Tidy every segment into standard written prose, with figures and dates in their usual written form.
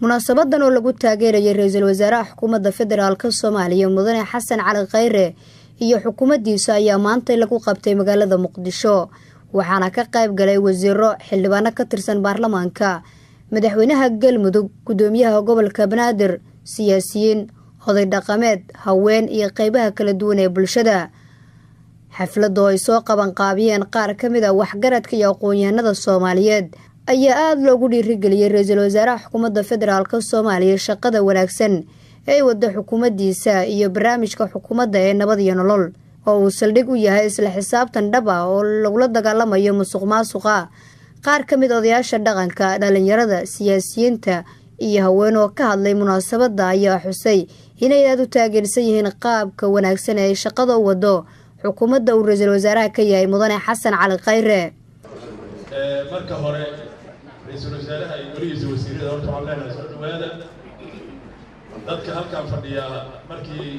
munaasabadan oo lagu taageerayay ra'iisul wasaaraha xukuumadda federaalka Soomaaliya Mudane Xasan Cali Khayre iyo xukuumaddiisa ayaa maanta lagu qabtay magaalada Muqdisho waxaana ka qayb galay wasiiro xildhibaano ka tirsan baarlamaanka madaxweynaha Galmudug gudoomiyaha gobolka Banaadir siyaasiyiin oday dhaqameed haween iyo qaybaha kala duwan ee bulshada xafladda ay soo qaban qaabiyeen qaar kamid ah waxgaradka iyo aqoon-yahanada Soomaaliyeed ayaa aad loogu dhiirigeliyay ra'iisul wasaaraha xukuumadda federaalka Soomaaliya shaqada wanaagsan ee wada xukuumaddiisa iyo barnaamijka xukuumadda ee nabad iyo nolol oo uu saldhig u yahay isla xisaabtan dhab ah oo lagu dagaalamayo musuqmaasuqa qaar kamid odayaasha dhaqanka dhalinyarada siyaasiyiinta iyo haween oo ka hadlay munaasabadda ayaa xusay inay aad u taageersan yihiin qaabka wanaagsan ee shaqada u wado xukuumadda uu ra'iisul wasaaraha ka yahay Mudane Xasan Cali Khayre marka hore ra'iisul wasaaraha iyo golihiisa wasiirada horta waxaan leenahay soo dhawaada dadka halkan fadhiya markii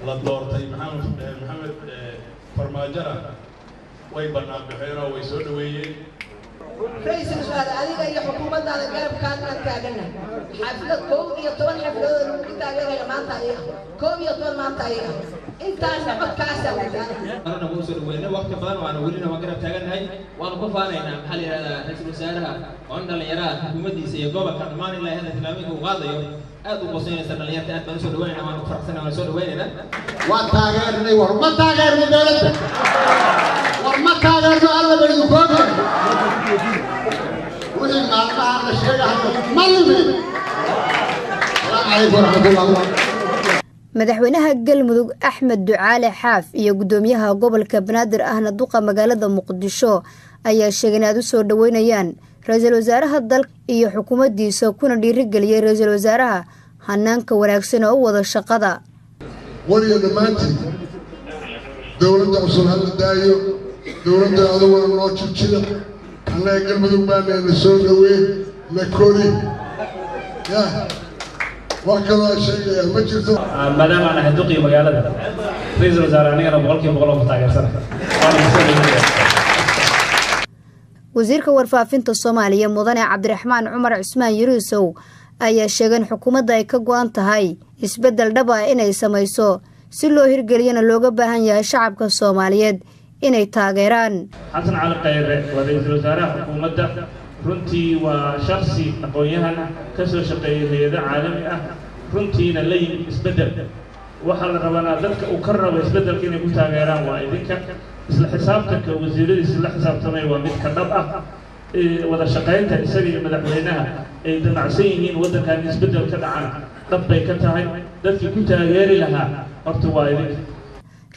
la doortay maxamed farmaajara way banaan baxeen oo way soo dhaweeyeen ra'iisul wasaare adiga iyo xukuumaddaada garabkaan aan taaganahay xaflad 11 xafladood lagu taageerayo maanta ayaga 11 maanta ayaga intaas codkaas أنا بقول سلوينا وقت فان وأنا ولينا ما قرب تاجرنا هاي وأنا بفانينا محل هذا رئيس الوزراء وعند اليرات حكومتي سيجوبا كان ما نلا هذا تلاميذ وغاضي أدو بصينا سنة اليرات أدو سلوينا ما نفرح سنة ما سلوينا وتاجرني ورما تاجرني دولته ورما تاجرني الله بيجوبا ولي ما نعرف الشيء هذا ملمي السلام عليكم ورحمة الله madaxweynaha Galmudug Axmed Ducaale Xaaf iyo gudoomiyaha gobolka Banaadir ahna duqa magaalada Muqdisho ayaa sheegay in ay soo dhaweynayaan ra'iisul wasaaraha dalka iyo xukuumaddiisa kuna dhiirigeliyay ra'iisul wasaaraha hanaanka wanaagsan oo wada shaqada waliyo dhamaantii dawladda cusub hal daayo dawladda adugu loo jijida annaga Galmudug baan soo dhaweey la kori ya وكذا شيء ما جرت ما دام أنا هدوقي مجالده رئيس الوزراء أنا بقولك بتاعي سنة wasiirka warfaafinta Soomaaliya Mudane Cabdiraxmaan Cumar Cusmaan Yurusow ayaa sheegay xukuumadda ay ka go'an tahay isbedel dhab ah inay samayso si loo hirgeliyana looga baahan yahay shacabka Soomaaliyeed inay taageeraan Xasan Cali Khayre waa ra'iisul wasaaraha xukuumadda runtii waa shakhsi aqoon-yahan ka soo shaqeeyay hay'ado caalami ah runtiina la yimid isbedel waxa la rabaa dadka uu ka rabo isbedelka inay ku taageeraan waa idinka isla xisaabtanka wasiiradiisa la xisaabtamay waa mid ka dhab ah wada shaqeynta isaga iyo madaxweynaha ay damacsan yihiin waddankan isbedel ka dhacaan dhab bay ka tahay dadkii ku taageeri lahaa horta waa idinka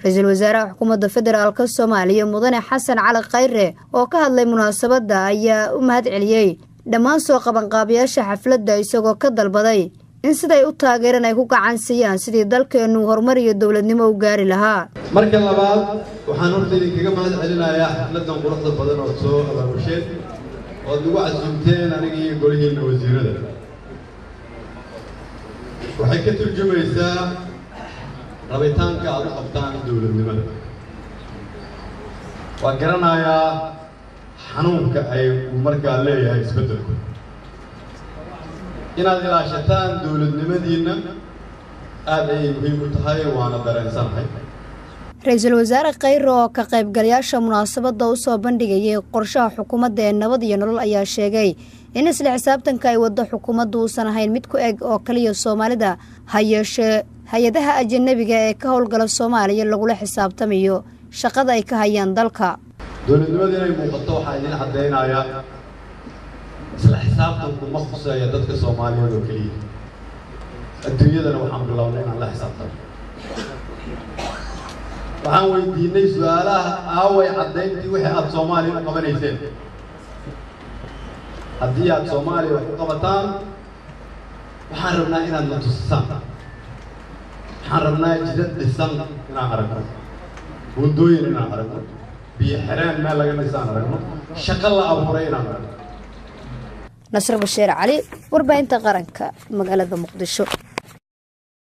ra'iisul wasaaraha xukuumadda federaalka Soomaaliya Mudane Xasan Cali Khayre oo ka hadlay munaasabadda ayaa u mahad celiyay dhammaan soo qaban qaabiyaasha xafladda isagoo ka dalbaday in siday u taageeraan ay ku gacan siiyaan sidii dalkeenu horumar iyo dawladnimo u gaari lahaa marka labaad waxaan horta idinkaga mahad celinayaa xafladdan quruxda badan oo soo abaabushay oo lagu casuumteen aniga iyo golihiina wasiirada waxay ka turjumaysaa rabitaanka aad u qabtaan dawladnimada waa garanayaa xanuunka ay markaa leeyahay isbeddelku inaad ilaashataan dawladnimadiinna aad ayay muhiim u tahay waana dareensanahay ra'iisul wasaare Khayre oo ka qaybgalayaasha munaasabadda u soo bandhigayay qorshaha xukuumadda ee nabad iyo nolol ayaa sheegay in isla xisaabtanka ay wada xukuumaddu uusan ahayn mid ku eg oo kaliya Soomaalida hayeeshee hay'adaha ajnabiga ee ka howlgala Soomaaliya lagula xisaabtamayo shaqada ay ka hayaan dalka dawladnimada inay muuqato waxa idin cadeynaya isla xisaabtanku ma khuseeyo dadka Soomaaliyeed oo kaliya adduunyadana waxaan bilownay inaan la xisaabtano waxaan weydiinay su'aalaha aaway cadeyntii wixii aad Soomaaliya u qabanayseen haddii aad Soomaaliya wax u qabataan waxaan rabnaa inaad na tusisaan waxaan rabnaa jidad dhisan inaan aragno wadooyin inaan aragno biyo xireen meel laga dhisaan aragno shaqo la abuuray inaan aragno Nasr Bashiir Cali warbaahinta qaranka magaalada Muqdisho